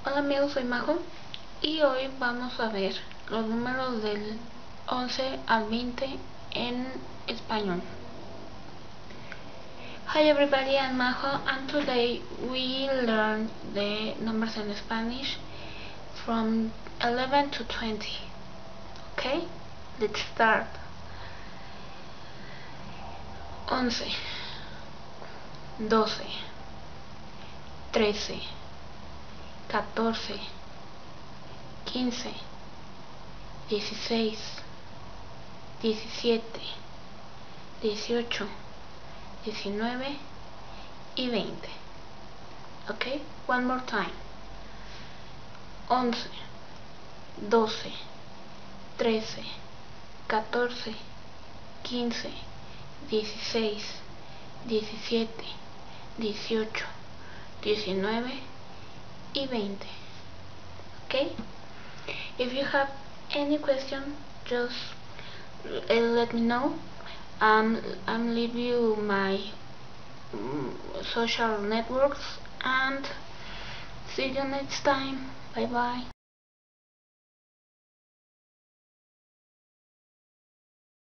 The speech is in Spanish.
Hola amigos, soy Majo y hoy vamos a ver los números del 11 al 20 en español. Hi everybody, I'm Majo and today we learn the numbers in Spanish from 11 to 20. Okay, let's start. 11, 12, 13, 14, 15, 16, 17, 18, 19 y 20. Okay, one more time. 11, 12, 13, 14, 15, 16, 17, 18, 19 y 20. Okay, if you have any question, just let me know. I'm leave you my social networks and see you next time. Bye bye.